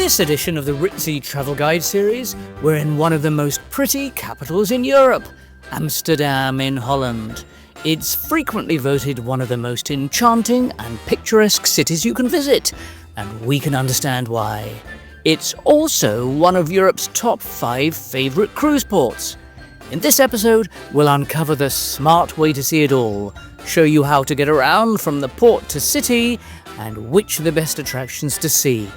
this edition of the Ritzy Travel Guide series, we're in one of the most pretty capitals in Europe, Amsterdam in Holland. It's frequently voted one of the most enchanting and picturesque cities you can visit, and we can understand why. It's also one of Europe's top 5 favourite cruise ports. In this episode, we'll uncover the smart way to see it all, show you how to get around from the port to city, and which are the best attractions to see.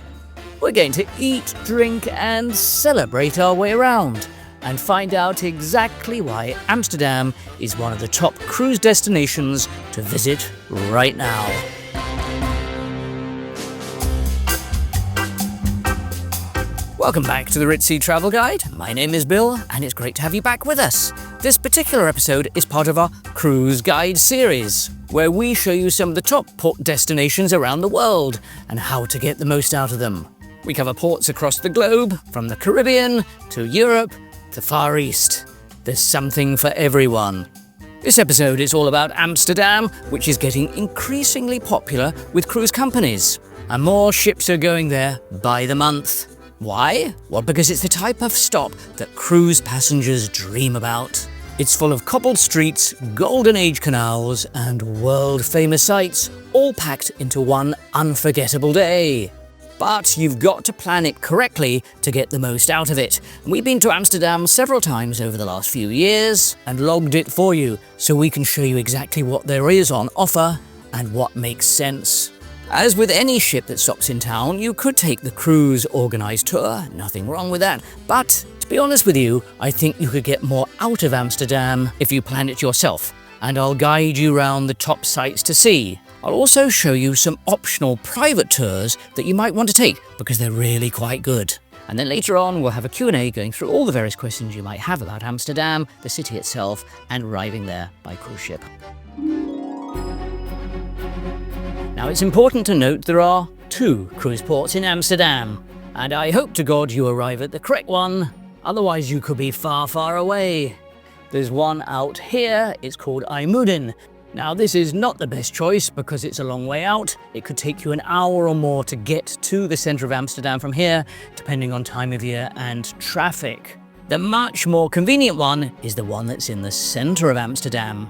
We're going to eat, drink and celebrate our way around, and find out exactly why Amsterdam is one of the top cruise destinations to visit right now. Welcome back to the Ritzy Travel Guide. My name is Bill, and it's great to have you back with us. This particular episode is part of our Cruise Guide series, where we show you some of the top port destinations around the world and how to get the most out of them. We cover ports across the globe, from the Caribbean to Europe to Far East. There's something for everyone. This episode is all about Amsterdam, which is getting increasingly popular with cruise companies, and more ships are going there by the month. Why? Well, because it's the type of stop that cruise passengers dream about. It's full of cobbled streets, golden age canals, and world-famous sights, all packed into one unforgettable day. But you've got to plan it correctly to get the most out of it. We've been to Amsterdam several times over the last few years and logged it for you, so we can show you exactly what there is on offer and what makes sense. As with any ship that stops in town, you could take the cruise organised tour, nothing wrong with that. But to be honest with you, I think you could get more out of Amsterdam if you plan it yourself. And I'll guide you around the top sights to see. I'll also show you some optional private tours that you might want to take because they're really quite good. And then later on, we'll have a Q&A going through all the various questions you might have about Amsterdam, the city itself, and arriving there by cruise ship. Now, it's important to note there are 2 cruise ports in Amsterdam, and I hope to God you arrive at the correct one, otherwise you could be far, far away. There's one out here, it's called Ijmuiden. Now, this is not the best choice because it's a long way out. It could take you an hour or more to get to the centre of Amsterdam from here, depending on time of year and traffic. The much more convenient one is the one that's in the centre of Amsterdam.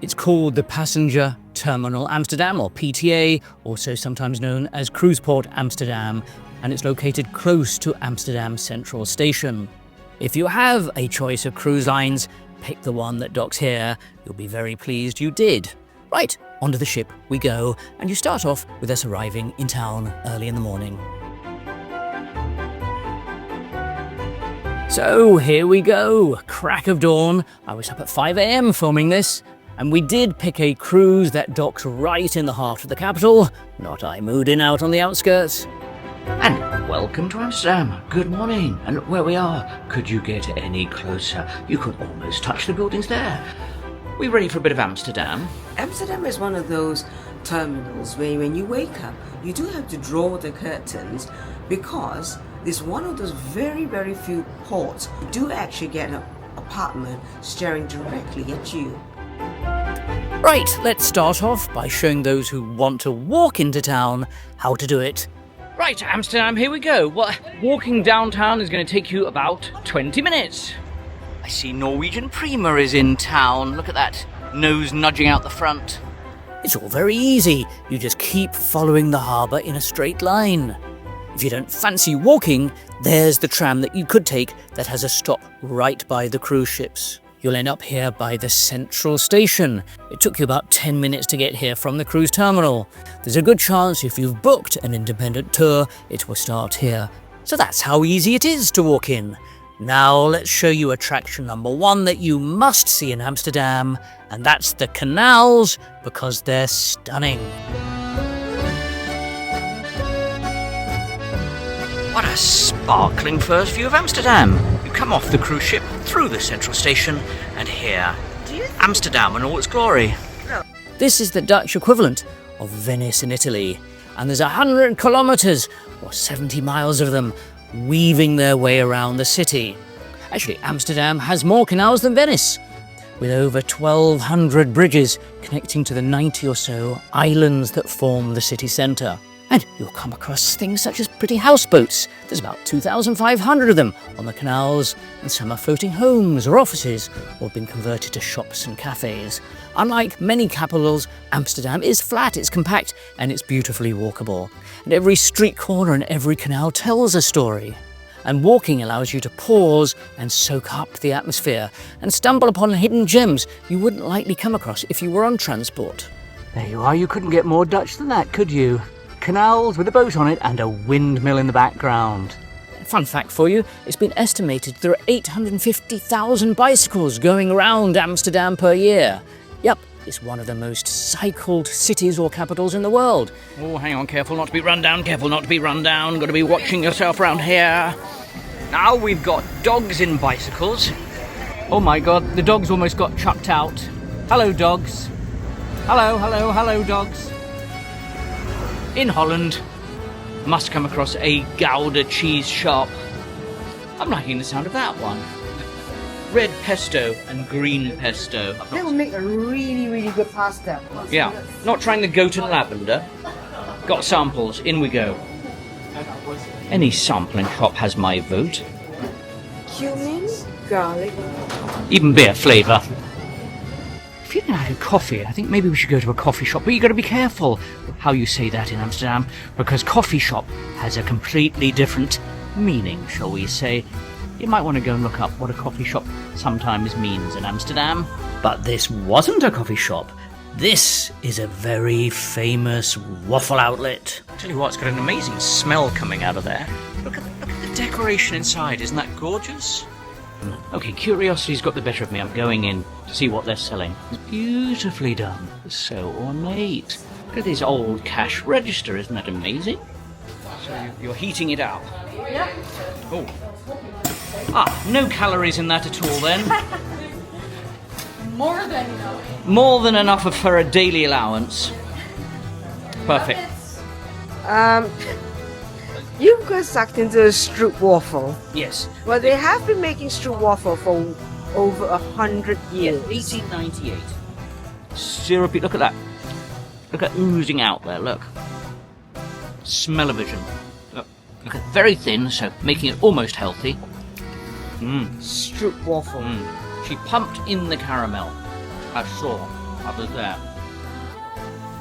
It's called the Passenger Terminal Amsterdam, or PTA, also sometimes known as Cruise Port Amsterdam, and it's located close to Amsterdam Central Station. If you have a choice of cruise lines, pick the one that docks here. You'll be very pleased you did. Right, onto the ship we go, and you start off with us arriving in town early in the morning. So here we go, crack of dawn. I was up at 5 AM filming this. And we did pick a cruise that docks right in the heart of the capital, not Ijmuiden out on the outskirts. And welcome to Amsterdam. Good morning. And look where we are. Could you get any closer? You could almost touch the buildings there. We ready for a bit of Amsterdam? Amsterdam is one of those terminals where when you wake up, you do have to draw the curtains because it's one of those very, very few ports you do actually get an apartment staring directly at you. Right, let's start off by showing those who want to walk into town how to do it. Right, Amsterdam, here we go. Well, walking downtown is going to take you about 20 minutes. I see Norwegian Prima is in town. Look at that, nose nudging out the front. It's all very easy. You just keep following the harbour in a straight line. If you don't fancy walking, there's the tram that you could take that has a stop right by the cruise ships. You'll end up here by the central station. It took you about 10 minutes to get here from the cruise terminal. There's a good chance if you've booked an independent tour, it will start here. So that's how easy it is to walk in. Now let's show you attraction number 1 that you must see in Amsterdam, and that's the canals, because they're stunning. What a sparkling first view of Amsterdam. You come off the cruise ship, through the central station, and here, Amsterdam in all its glory. This is the Dutch equivalent of Venice in Italy, and there's 100 kilometres, or 70 miles of them, weaving their way around the city. Actually, Amsterdam has more canals than Venice, with over 1,200 bridges connecting to the 90 or so islands that form the city centre. And you'll come across things such as pretty houseboats. There's about 2,500 of them on the canals, and some are floating homes or offices, or have been converted to shops and cafes. Unlike many capitals, Amsterdam is flat, it's compact, and it's beautifully walkable. And every street corner and every canal tells a story. And walking allows you to pause and soak up the atmosphere, and stumble upon hidden gems you wouldn't likely come across if you were on transport. There you are, you couldn't get more Dutch than that, could you? Canals with a boat on it and a windmill in the background. Fun fact for you, it's been estimated there are 850,000 bicycles going around Amsterdam per year. Yep, it's one of the most cycled cities or capitals in the world. Oh, hang on, careful not to be run down, careful not to be run down. Got to be watching yourself around here. Now we've got dogs in bicycles. Oh my God, the dogs almost got chucked out. Hello, dogs. Hello, dogs. In Holland, must come across a Gouda cheese shop. I'm liking the sound of that one. Red pesto and green pesto. That will make a really, really good pasta. Yeah, not trying the goat and lavender. Got samples, in we go. Any sampling shop has my vote. Cumin, garlic. Even beer flavour. Feeling like a coffee, I think maybe we should go to a coffee shop, but you got to be careful how you say that in Amsterdam, because coffee shop has a completely different meaning, shall we say. You might want to go and look up what a coffee shop sometimes means in Amsterdam. But this wasn't a coffee shop. This is a very famous waffle outlet. Tell you what, it's got an amazing smell coming out of there. Look at the decoration inside, isn't that gorgeous? Okay, curiosity's got the better of me. I'm going in to see what they're selling. It's beautifully done. It's so ornate. Look at this old cash register. Isn't that amazing? So you're heating it up. Yep. Oh. Ah, no calories in that at all then. More than enough. More than enough for a daily allowance. Perfect. You've got sucked into a stroop waffle. Yes. Well, they have been making stroop waffle for over 100 years. 1898. Syrupy, look at that. Look at oozing out there, look. Smell-o-vision. Look at very thin, so making it almost healthy. Stroop waffle. She pumped in the caramel. I saw. I was there.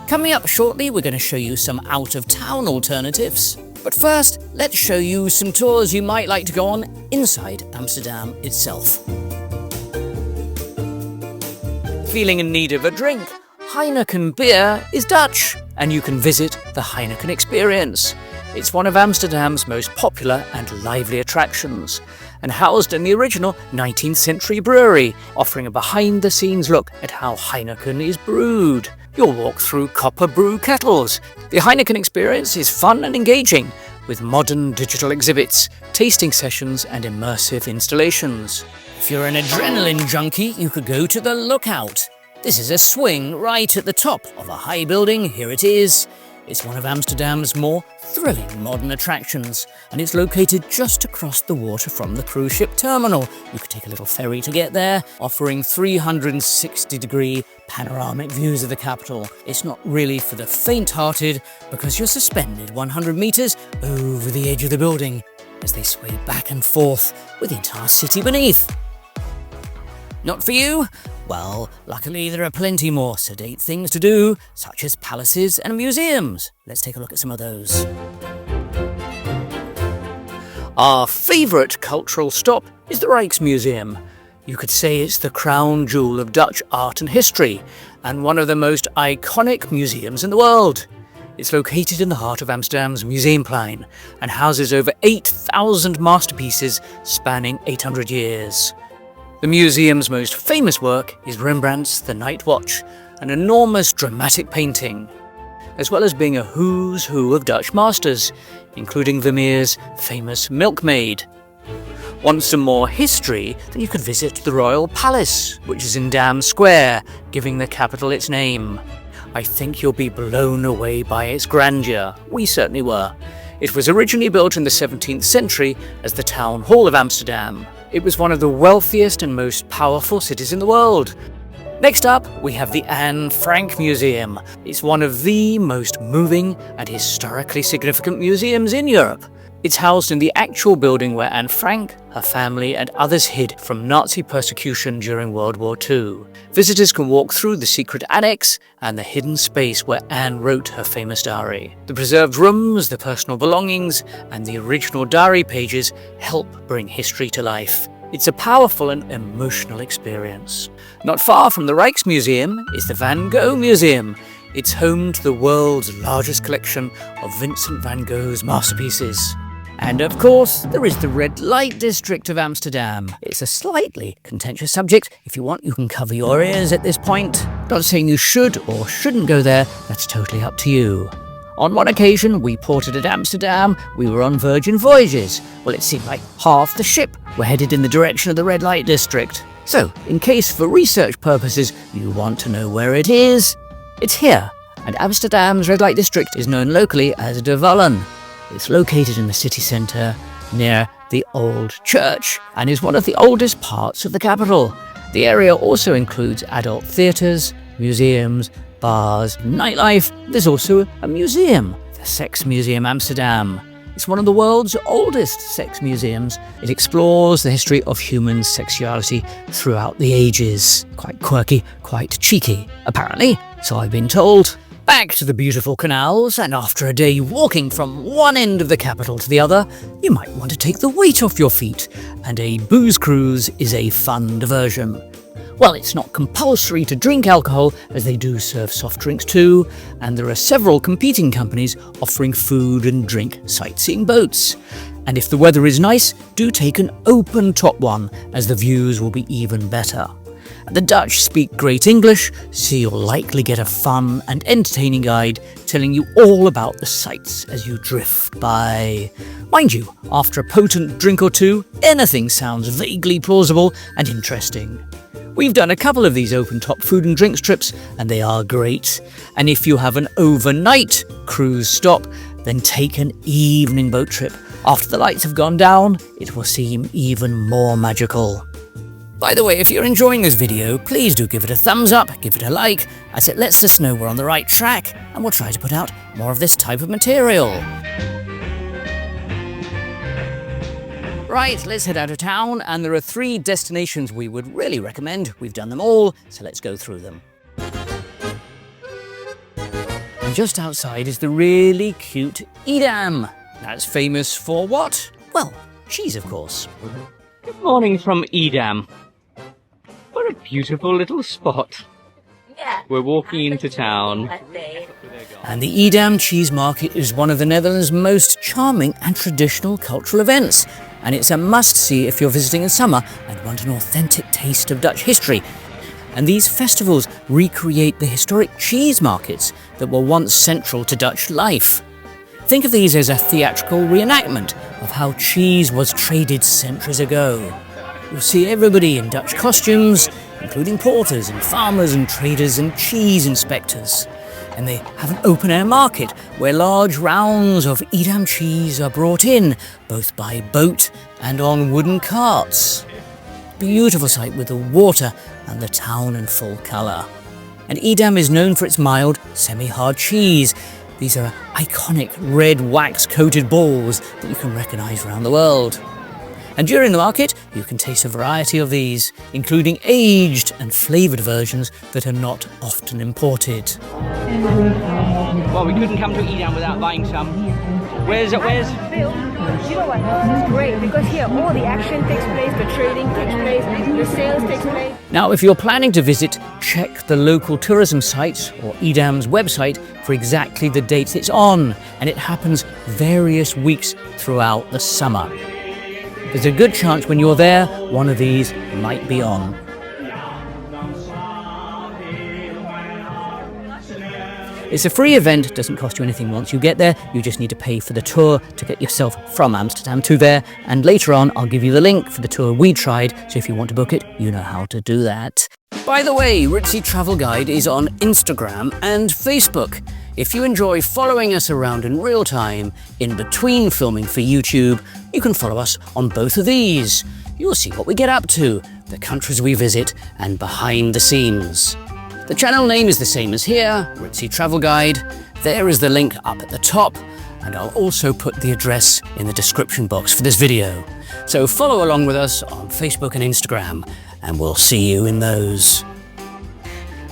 Coming up shortly, we're going to show you some out-of-town alternatives. But first, let's show you some tours you might like to go on inside Amsterdam itself. Feeling in need of a drink? Heineken beer is Dutch, and you can visit the Heineken Experience. It's one of Amsterdam's most popular and lively attractions, and housed in the original 19th century brewery, offering a behind-the-scenes look at how Heineken is brewed. You'll walk through copper brew kettles. The Heineken Experience is fun and engaging, with modern digital exhibits, tasting sessions and immersive installations. If you're an adrenaline junkie, you could go to the Lookout. This is a swing right at the top of a high building. Here it is. It's one of Amsterdam's more thrilling modern attractions, and it's located just across the water from the cruise ship terminal. You could take a little ferry to get there, offering 360-degree panoramic views of the capital. It's not really for the faint-hearted, because you're suspended 100 metres over the edge of the building as they sway back and forth with the entire city beneath. Not for you? Well, luckily there are plenty more sedate things to do, such as palaces and museums. Let's take a look at some of those. Our favourite cultural stop is the Rijksmuseum. You could say it's the crown jewel of Dutch art and history, and one of the most iconic museums in the world. It's located in the heart of Amsterdam's Museumplein and houses over 8,000 masterpieces spanning 800 years. The museum's most famous work is Rembrandt's The Night Watch, an enormous dramatic painting, as well as being a who's who of Dutch masters, including Vermeer's famous Milkmaid. Want some more history? Then you could visit the Royal Palace, which is in Dam Square, giving the capital its name. I think you'll be blown away by its grandeur. We certainly were. It was originally built in the 17th century as the Town Hall of Amsterdam. It was one of the wealthiest and most powerful cities in the world. Next up, we have the Anne Frank Museum. It's one of the most moving and historically significant museums in Europe. It's housed in the actual building where Anne Frank, her family and others hid from Nazi persecution during World War II. Visitors can walk through the secret annex and the hidden space where Anne wrote her famous diary. The preserved rooms, the personal belongings and the original diary pages help bring history to life. It's a powerful and emotional experience. Not far from the Rijksmuseum is the Van Gogh Museum. It's home to the world's largest collection of Vincent van Gogh's masterpieces. And of course, there is the red light district of Amsterdam. It's a slightly contentious subject. If you want, you can cover your ears at this point. Not saying you should or shouldn't go there, that's totally up to you. On one occasion, we ported at Amsterdam, we were on Virgin Voyages. Well, it seemed like half the ship were headed in the direction of the red light district. So, in case for research purposes you want to know where it is, it's here. And Amsterdam's red light district is known locally as de Wallen. It's located in the city centre near the Old Church and is one of the oldest parts of the capital. The area also includes adult theatres, museums, bars, nightlife. There's also a museum, the Sex Museum Amsterdam. It's one of the world's oldest sex museums. It explores the history of human sexuality throughout the ages. Quite quirky, quite cheeky, apparently, so I've been told. Back to the beautiful canals, and after a day walking from one end of the capital to the other, you might want to take the weight off your feet, and a booze cruise is a fun diversion. Well, it's not compulsory to drink alcohol, as they do serve soft drinks too, and there are several competing companies offering food and drink sightseeing boats. And if the weather is nice, do take an open top one, as the views will be even better. The Dutch speak great English, so you'll likely get a fun and entertaining guide telling you all about the sights as you drift by. Mind you, after a potent drink or two, anything sounds vaguely plausible and interesting. We've done a couple of these open-top food and drinks trips, and they are great. And if you have an overnight cruise stop, then take an evening boat trip. After the lights have gone down, it will seem even more magical. By the way, if you're enjoying this video, please do give it a thumbs up, give it a like, as it lets us know we're on the right track, and we'll try to put out more of this type of material. Right, let's head out of town, and there are 3 destinations we would really recommend. We've done them all, so let's go through them. And just outside is the really cute Edam. That's famous for what? Well, cheese, of course. Good morning from Edam. What a beautiful little spot. Yeah. We're walking into town. And the Edam Cheese Market is one of the Netherlands' most charming and traditional cultural events. And it's a must-see if you're visiting in summer and want an authentic taste of Dutch history. And these festivals recreate the historic cheese markets that were once central to Dutch life. Think of these as a theatrical reenactment of how cheese was traded centuries ago. You'll see everybody in Dutch costumes, including porters and farmers and traders and cheese inspectors. And they have an open-air market where large rounds of Edam cheese are brought in, both by boat and on wooden carts. Beautiful sight with the water and the town in full colour. And Edam is known for its mild, semi-hard cheese. These are iconic red wax-coated balls that you can recognise around the world. And during the market, you can taste a variety of these, including aged and flavoured versions that are not often imported. Well, we couldn't come to Edam without buying some. Where's Bill, you know what? It's great because here all the action takes place, the trading takes place, the sales takes place. Now, if you're planning to visit, check the local tourism site or Edam's website for exactly the dates it's on, and it happens various weeks throughout the summer. There's a good chance when you're there, one of these might be on. It's a free event, doesn't cost you anything once you get there, you just need to pay for the tour to get yourself from Amsterdam to there, and later on I'll give you the link for the tour we tried, so if you want to book it, you know how to do that. By the way, Ritzy Travel Guide is on Instagram and Facebook. If you enjoy following us around in real time, in between filming for YouTube, you can follow us on both of these. You'll see what we get up to. the countries we visit, and behind the scenes. The channel name is the same as here, Ritzy Travel Guide. There is the link up at the top, and I'll also put the address in the description box for this video. So follow along with us on Facebook and Instagram, and we'll see you in those.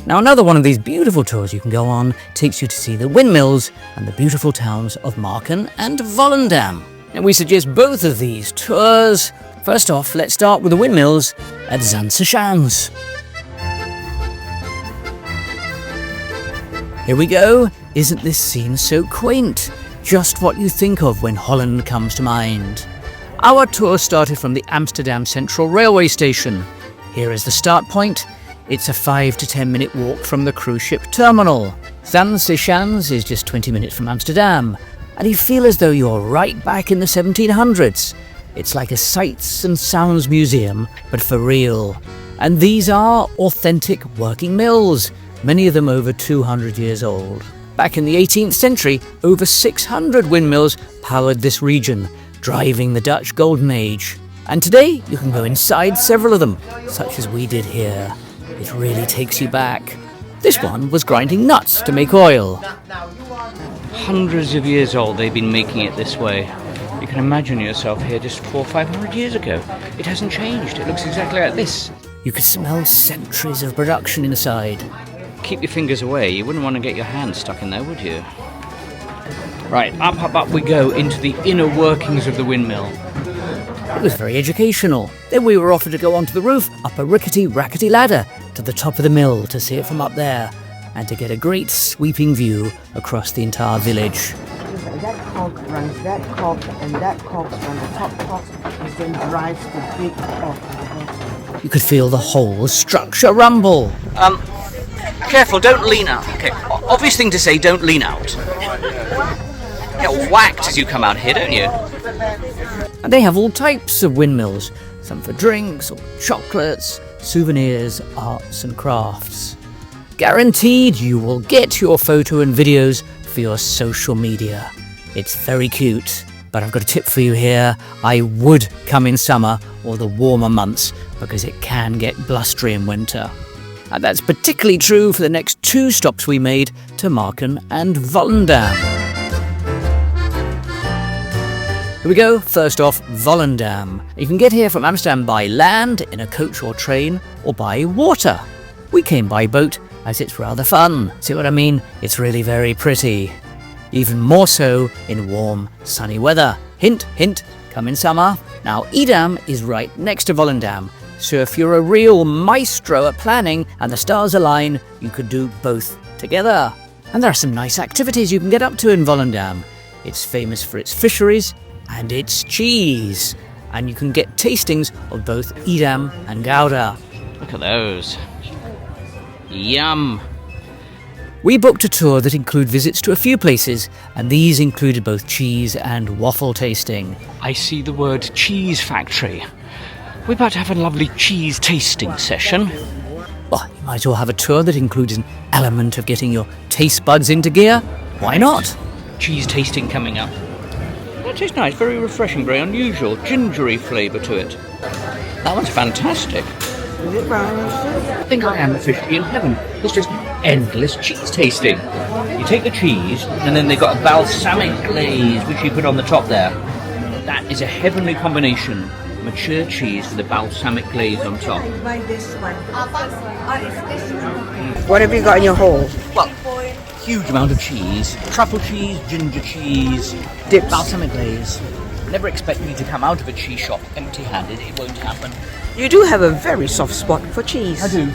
Now, another one of these beautiful tours you can go on takes you to see the windmills and the beautiful towns of Marken and Volendam. And we suggest both of these tours. First off, let's start with the windmills at Zaanse Schans. Here we go. Isn't this scene so quaint? Just what you think of when Holland comes to mind. Our tour started from the Amsterdam Central Railway Station. Here is the start point. It's a 5 to 10 minute walk from the cruise ship terminal. Zaanse Schans is just 20 minutes from Amsterdam, and you feel as though you're right back in the 1700s. It's like a sights and sounds museum, but for real. And these are authentic working mills, many of them over 200 years old. Back in the 18th century, over 600 windmills powered this region, driving the Dutch Golden Age. And today, you can go inside several of them, such as we did here. It really takes you back. This one was grinding nuts to make oil. Hundreds of years old they've been making it this way. You can imagine yourself here just 400 or 500 years ago. It hasn't changed. It looks exactly like this. You could smell centuries of production inside. Keep your fingers away. You wouldn't want to get your hands stuck in there, would you? Right, up we go into the inner workings of the windmill. It was very educational. Then we were offered to go onto the roof, up a rickety ladder to the top of the mill to see it from up there, and to get a great sweeping view across the entire village. That cog runs that cog, and that cog on the top cog, and then drives the big cog. You could feel the whole structure rumble. Careful, don't lean out. Okay, obvious thing to say, don't lean out. Get whacked as you come out here, don't you? And they have all types of windmills, some for drinks or chocolates, souvenirs, arts and crafts. Guaranteed you will get your photo and videos for your social media. It's very cute, but I've got a tip for you here. I would come in summer or the warmer months because it can get blustery in winter. And that's particularly true for the next 2 stops we made to Marken and Volendam. Here we go. First off, Volendam. You can get here from Amsterdam by land, in a coach or train, or by water. We came by boat, as it's rather fun. See what I mean? It's really very pretty. Even more so in warm, sunny weather. Hint, hint, come in summer. Now, Edam is right next to Volendam, so if you're a real maestro at planning and the stars align, you could do both together. And there are some nice activities you can get up to in Volendam. It's famous for its fisheries and its cheese, and you can get tastings of both Edam and Gogh. Look at those. Yum. We booked a tour that included visits to a few places, and these included both cheese and waffle tasting. I see the word cheese factory. We're about to have a lovely cheese tasting session. Well, you might as well have a tour that includes an element of getting your taste buds into gear. Why not? Cheese tasting coming up. That tastes nice, very refreshing, very unusual, gingery flavour to it. That one's fantastic. I think I am officially in heaven. It's just endless cheese tasting. You take the cheese, and then they've got a balsamic glaze, which you put on the top there. That is a heavenly combination. Mature cheese with a balsamic glaze on top. What have you got in your hole? Well, huge amount of cheese. Truffle cheese, ginger cheese, Dips. balsamic glaze. Never expect me to come out of a cheese shop empty-handed. It won't happen. You do have a very soft spot for cheese. I do.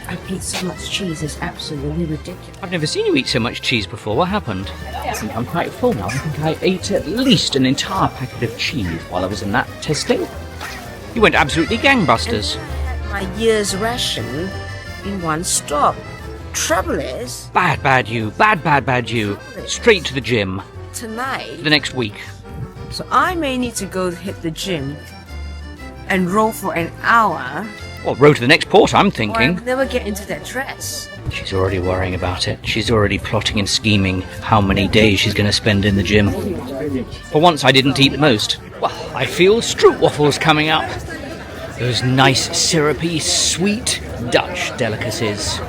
I eat so much cheese, it's absolutely ridiculous. I've never seen you eat so much cheese before. What happened? I think I'm quite full now. I think I ate at least an entire packet of cheese while I was in that testing. You went absolutely gangbusters. My year's ration in one stop. Trouble is, Bad you. Bad you. Straight to the gym tonight, for the next week. so I may need to go hit the gym and roll for an hour, Well, row to the next port, I'm or I'll thinking. never get into that dress. She's already worrying about it. She's already plotting and scheming how many days she's going to spend in the gym. For once, I didn't eat the most. Well, I feel stroopwafels coming up. those nice syrupy, sweet Dutch delicacies.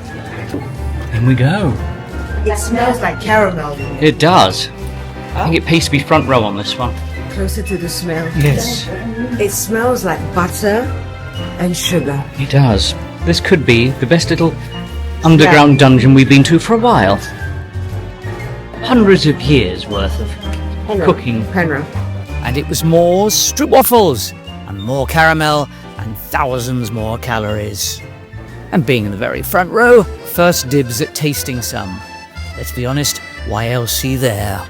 In we go. It smells like caramel. It does. I think it pays to be front row on this one. Closer to the smell. Yes, It smells like butter and sugar. it does. This could be the best little underground dungeon we've been to for a while. Hundreds of years worth of cooking. Penra. And it was more stroopwafels, and more caramel, and thousands more calories. And being in the very front row, first dibs at tasting some. Let's be honest, why else see there?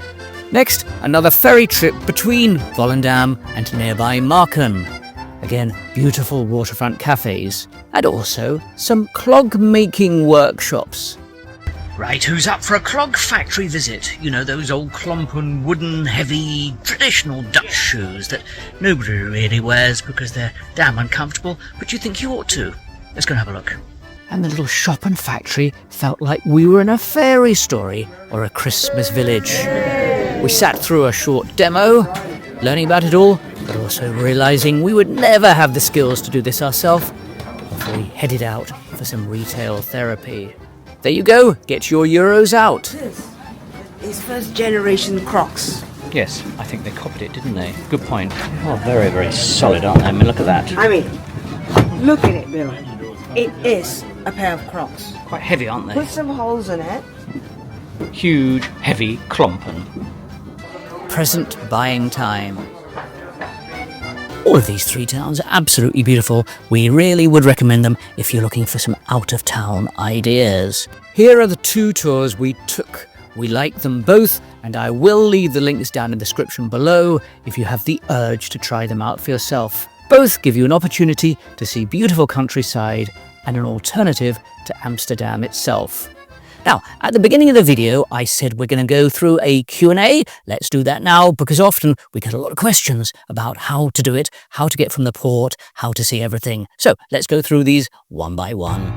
Next, another ferry trip between Volendam and nearby Marken. Again, beautiful waterfront cafes, and also some clog making workshops. Right, who's up for a Clog Factory visit? You know, those old klompen, wooden, heavy, traditional Dutch shoes that nobody really wears because they're damn uncomfortable, but you think you ought to. Let's go and have a look. And the little shop and factory felt like we were in a fairy story or a Christmas village. We sat through a short demo, learning about it all, but also realising we would never have the skills to do this ourselves before we headed out for some retail therapy. There you go, get your euros out. This is first generation Crocs. Yes, I think they copied it, didn't they? Good point. Oh, very, very solid, aren't they? I mean, look at that. I mean, look at it, Bill. It is a pair of Crocs. Quite heavy, aren't they? Put some holes in it. Huge, heavy klompen. Present buying time. All of these three towns are absolutely beautiful. We really would recommend them if you're looking for some out-of-town ideas. Here are the two tours we took. We like them both, and I will leave the links down in the description below if you have the urge to try them out for yourself. Both give you an opportunity to see beautiful countryside and an alternative to Amsterdam itself. Now, at the beginning of the video, I said we're going to go through a Q&A. Let's do that now, because often we get a lot of questions about how to do it, how to get from the port, how to see everything. So let's go through these one by one.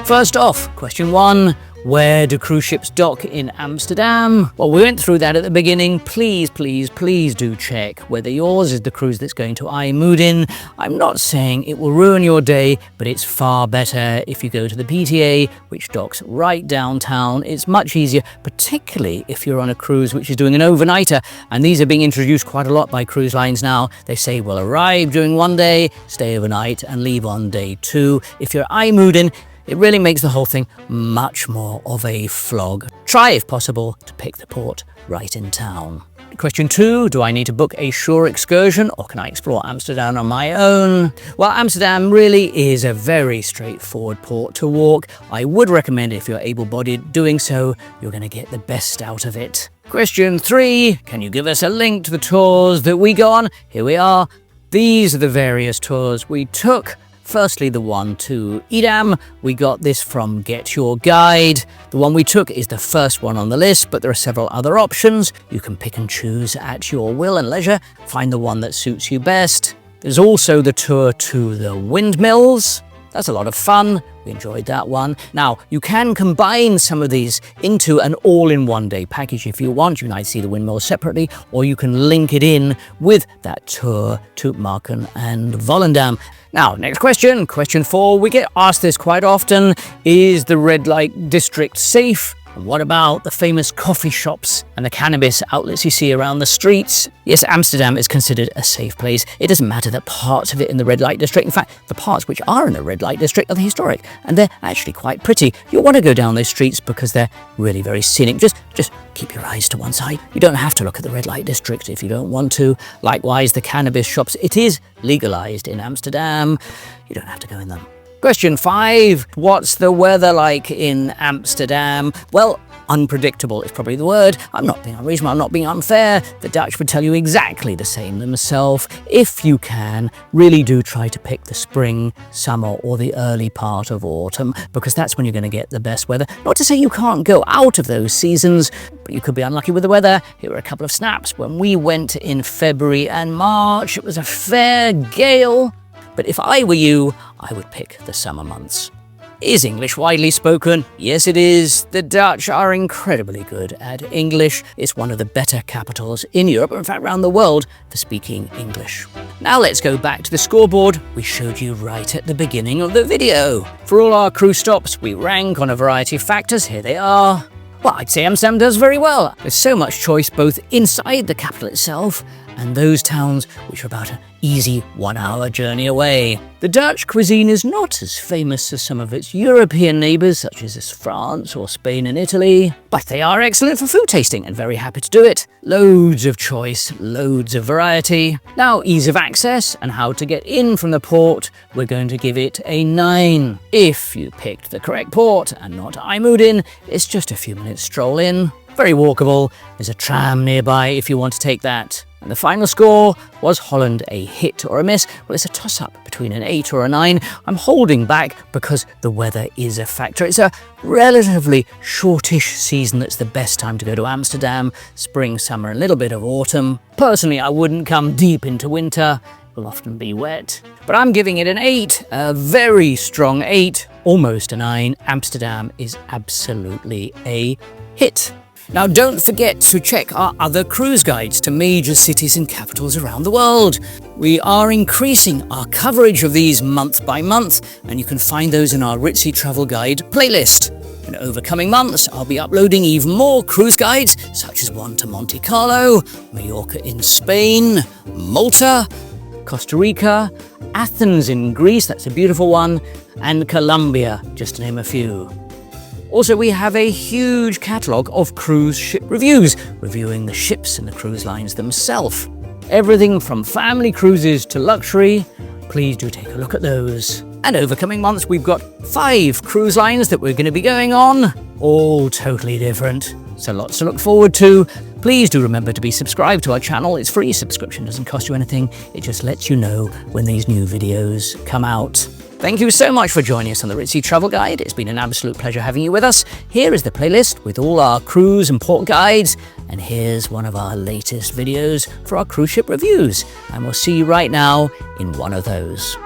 First off, question 1. Where do cruise ships dock in Amsterdam? Well, we went through that at the beginning. Please, please, please do check whether yours is the cruise that's going to Ijmuiden. I'm not saying it will ruin your day, but it's far better if you go to the PTA, which docks right downtown. It's much easier, particularly if you're on a cruise which is doing an overnighter. And these are being introduced quite a lot by cruise lines now. They say we'll arrive during one day, stay overnight, and leave on day 2. If you're Ijmuiden, it really makes the whole thing much more of a flog. Try, if possible, to pick the port right in town. Question 2, do I need to book a shore excursion or can I explore Amsterdam on my own? Well, Amsterdam really is a very straightforward port to walk. I would recommend if you're able-bodied doing so, you're going to get the best out of it. Question 3, can you give us a link to the tours that we go on? Here we are. These are the various tours we took. Firstly, the one to Edam. We got this from Get Your Guide. The one we took is the first one on the list, but there are several other options. You can pick and choose at your will and leisure. Find the one that suits you best. There's also the tour to the windmills. That's a lot of fun. We enjoyed that one. Now, you can combine some of these into an all-in-one day package if you want. You might see the windmills separately, or you can link it in with that tour to Marken and Volendam. Now, next question. Question 4. We get asked this quite often. Is the red light district safe? And what about the famous coffee shops and the cannabis outlets you see around the streets? Yes, Amsterdam is considered a safe place. It doesn't matter that parts of it in the red light district. In fact, the parts which are in the red light district are the historic, and they're actually quite pretty. You'll want to go down those streets because they're really very scenic. Just keep your eyes to one side. You don't have to look at the red light district if you don't want to. Likewise, the cannabis shops. It is legalized in Amsterdam. You don't have to go in them. Question 5. What's the weather like in Amsterdam? Well, unpredictable is probably the word. I'm not being unreasonable, I'm not being unfair. The Dutch would tell you exactly the same themselves. If you can, really do try to pick the spring, summer, or the early part of autumn, because that's when you're going to get the best weather. Not to say you can't go out of those seasons, but you could be unlucky with the weather. Here are a couple of snaps. When we went in February and March, it was a fair gale. But if I were you, I would pick the summer months. Is English widely spoken? Yes, it is. The Dutch are incredibly good at English. It's one of the better capitals in Europe, or in fact around the world, for speaking English. Now let's go back to the scoreboard we showed you right at the beginning of the video. For all our cruise stops, we rank on a variety of factors. Here they are. Well, I'd say Amsterdam does very well. There's so much choice both inside the capital itself and those towns which are about an easy 1 hour journey away. The Dutch cuisine is not as famous as some of its European neighbours such as France or Spain and Italy, but they are excellent for food tasting and very happy to do it. Loads of choice, loads of variety. Now, ease of access and how to get in from the port, we're going to give it a 9. If you picked the correct port and not Ijmuiden, it's just a few minutes stroll in. Very walkable. There's a tram nearby if you want to take that. And the final score was Holland a hit or a miss. Well, it's a toss-up between an 8 or a 9. I'm holding back because the weather is a factor. It's a relatively shortish season that's the best time to go to Amsterdam. Spring, summer, a little bit of autumn. Personally, I wouldn't come deep into winter. It will often be wet. But I'm giving it an 8, a very strong 8, almost a 9. Amsterdam is absolutely a hit. Now, don't forget to check our other cruise guides to major cities and capitals around the world. We are increasing our coverage of these month by month, and you can find those in our Ritzy Travel Guide playlist. In over coming months, I'll be uploading even more cruise guides, such as one to Monte Carlo, Mallorca in Spain, Malta, Costa Rica, Athens in Greece, that's a beautiful one, and Colombia, just to name a few. Also, we have a huge catalogue of cruise ship reviews, reviewing the ships and the cruise lines themselves. Everything from family cruises to luxury. Please do take a look at those. And over coming months, we've got 5 cruise lines that we're going to be going on, all totally different. So lots to look forward to. Please do remember to be subscribed to our channel. It's free, subscription doesn't cost you anything. It just lets you know when these new videos come out. Thank you so much for joining us on the Ritzy Travel Guide. It's been an absolute pleasure having you with us. Here is the playlist with all our cruise and port guides. And here's one of our latest videos for our cruise ship reviews. And we'll see you right now in one of those.